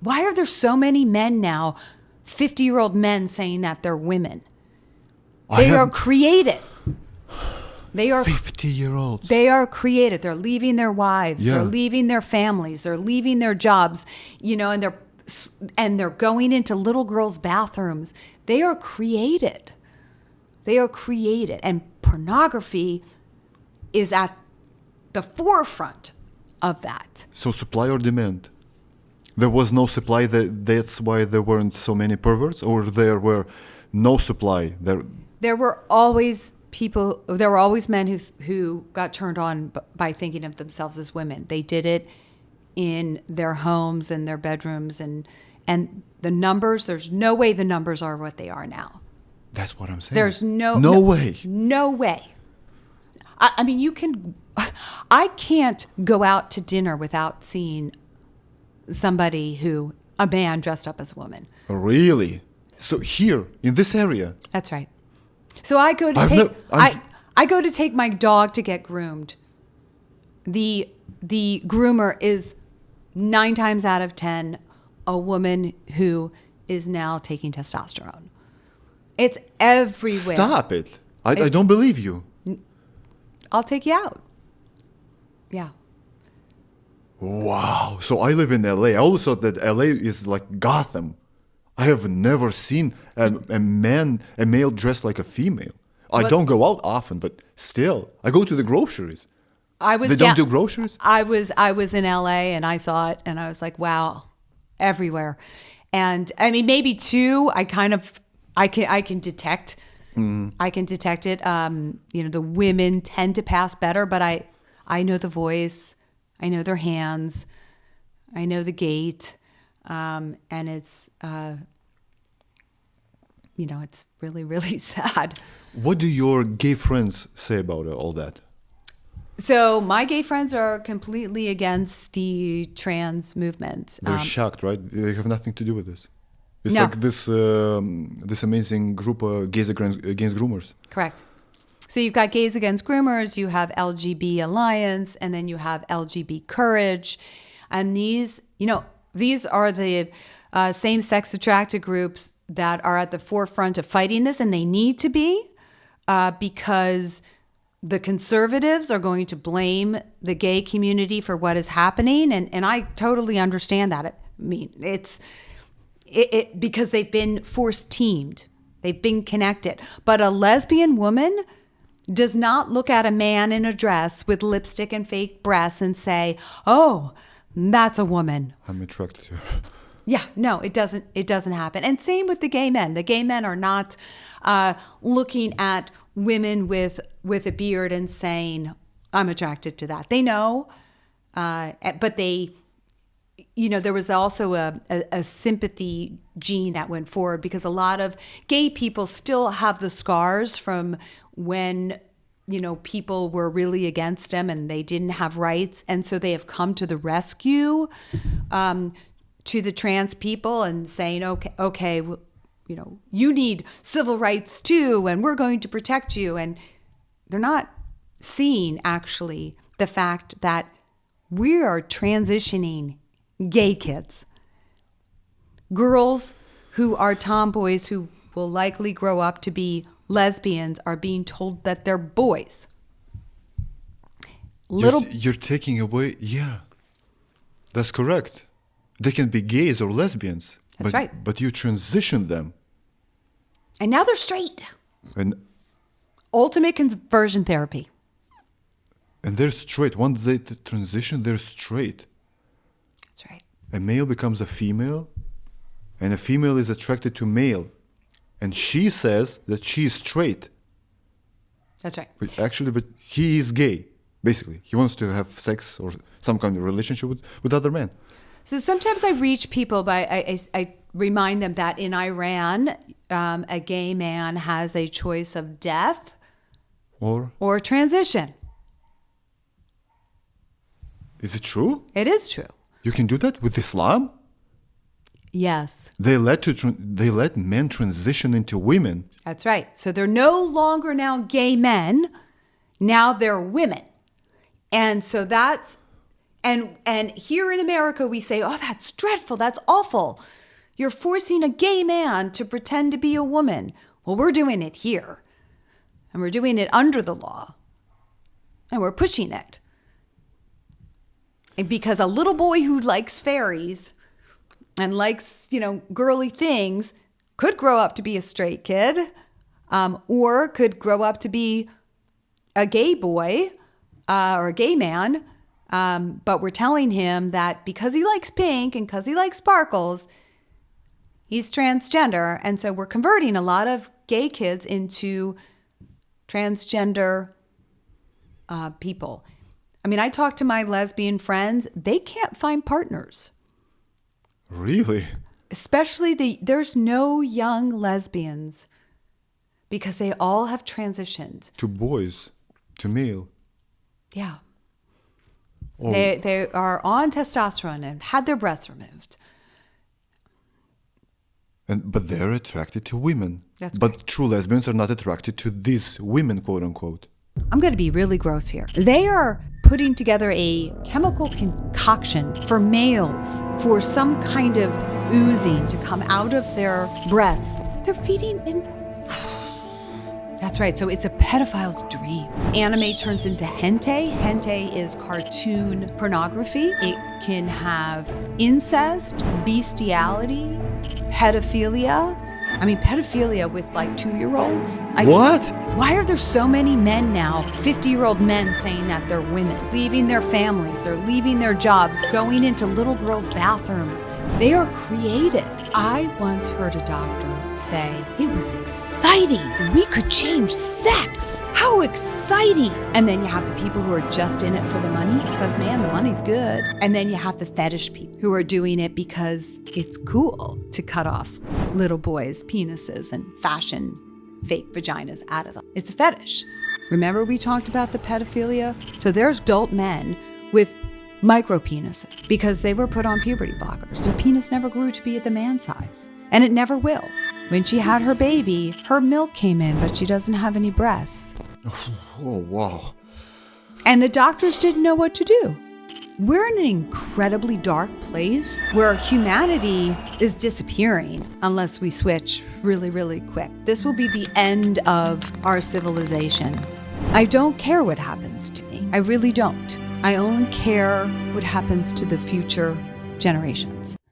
Why are there so many men now, 50-year-old men saying that they're women? They are created. They are 50-year-olds. They are created. They're leaving their wives. Yeah. They're leaving their families. They're leaving their jobs. And they're going into little girls' bathrooms. They are created. They are created, and pornography is at the forefront of that. So supply or demand? There was no supply. That's why there weren't so many perverts, or there were no supply. There were always men who got turned on by thinking of themselves as women. They did it in their homes and their bedrooms, and the numbers. There's no way the numbers are what they are now. That's what I'm saying. There's no way. No way. I mean, I can't go out to dinner without seeing a man dressed up as a woman. Really? So here in this area. That's right. So I go to take my dog to get groomed. The groomer is 9 times out of 10 a woman who is now taking testosterone. It's everywhere. Stop it. I don't believe you. I'll take you out. Yeah. Wow. So I live in LA. I always thought that LA is like Gotham. I have never seen a male dressed like a female. I don't go out often, but still, I go to the groceries. They don't do groceries? I was in LA and I saw it and I was like, wow, everywhere. And I mean, maybe too, I can detect. I can detect it. The women tend to pass better, but I know the voice, I know their hands, I know the gait, and it's it's really, really sad. What do your gay friends say about all that? So my gay friends are completely against the trans movement. They're shocked, right? They have nothing to do with this. It's No. like this amazing group of gays against groomers. Correct. So you've got Gays Against Groomers, you have LGB Alliance, and then you have LGB Courage. And these are the same-sex attracted groups that are at the forefront of fighting this, and they need to be because the conservatives are going to blame the gay community for what is happening. And I totally understand that. I mean, it's because they've been force-teamed. They've been connected. But a lesbian woman does not look at a man in a dress with lipstick and fake breasts and say, oh, that's a woman. I'm attracted to her. Yeah, no, it doesn't happen. And same with the gay men. The gay men are not looking at women with a beard and saying, I'm attracted to that. They know, but they, there was also a sympathy gene that went forward because a lot of gay people still have the scars from when, people were really against them and they didn't have rights. And so they have come to the rescue to the trans people and saying, okay, well, you need civil rights too, and we're going to protect you. And they're not seeing actually the fact that we are transitioning gay kids, girls who are tomboys who will likely grow up to be lesbians are being told that they're boys. You're taking away, yeah, that's correct. They can be gays or lesbians. That's right. But you transition them. And now they're straight. And ultimate conversion therapy. And they're straight. Once they transition, they're straight. That's right. A male becomes a female, and a female is attracted to male. And she says that she's straight. That's right. But he is gay, basically. He wants to have sex or some kind of relationship with other men. So sometimes I reach people I remind them that in Iran, a gay man has a choice of death or transition. Is it true? It is true. You can do that with Islam? Yes. They let men transition into women. That's right. So they're no longer now gay men. Now they're women. And so that's And here in America, we say, oh, that's dreadful. That's awful. You're forcing a gay man to pretend to be a woman. Well, we're doing it here. And we're doing it under the law. And we're pushing it. And because a little boy who likes fairies and likes, girly things could grow up to be a straight kid, or could grow up to be a gay boy or a gay man. But we're telling him that because he likes pink and because he likes sparkles, he's transgender. And so we're converting a lot of gay kids into transgender people. I mean, I talk to my lesbian friends. They can't find partners. Really? Especially there's no young lesbians because they all have transitioned. To boys, to male. Yeah. Oh. They are on testosterone and had their breasts removed. But they're attracted to women. That's but right. True lesbians are not attracted to these women, quote unquote. I'm going to be really gross here. They are putting together a chemical concoction for males for some kind of oozing to come out of their breasts. They're feeding infants. That's right. So it's a pedophile's dream. Anime turns into hentai. Hentai is cartoon pornography. It can have incest, bestiality, pedophilia. I mean, pedophilia with like 2-year-olds. What? Why are there so many men now, 50-year-old men, saying that they're women, leaving their families or leaving their jobs, going into little girls' bathrooms? They are created. I once heard a doctor say, it was exciting. We could change sex. How exciting. And then you have the people who are just in it for the money because, man, the money's good. And then you have the fetish people who are doing it because it's cool to cut off little boys' penises and fashion fake vaginas out of them. It's a fetish. Remember we talked about the pedophilia? So there's adult men with micro penises because they were put on puberty blockers. Their penis never grew to be at the man size, and it never will. When she had her baby, her milk came in, but she doesn't have any breasts. Oh, wow. And the doctors didn't know what to do. We're in an incredibly dark place where humanity is disappearing unless we switch really, really quick. This will be the end of our civilization. I don't care what happens to me. I really don't. I only care what happens to the future generations.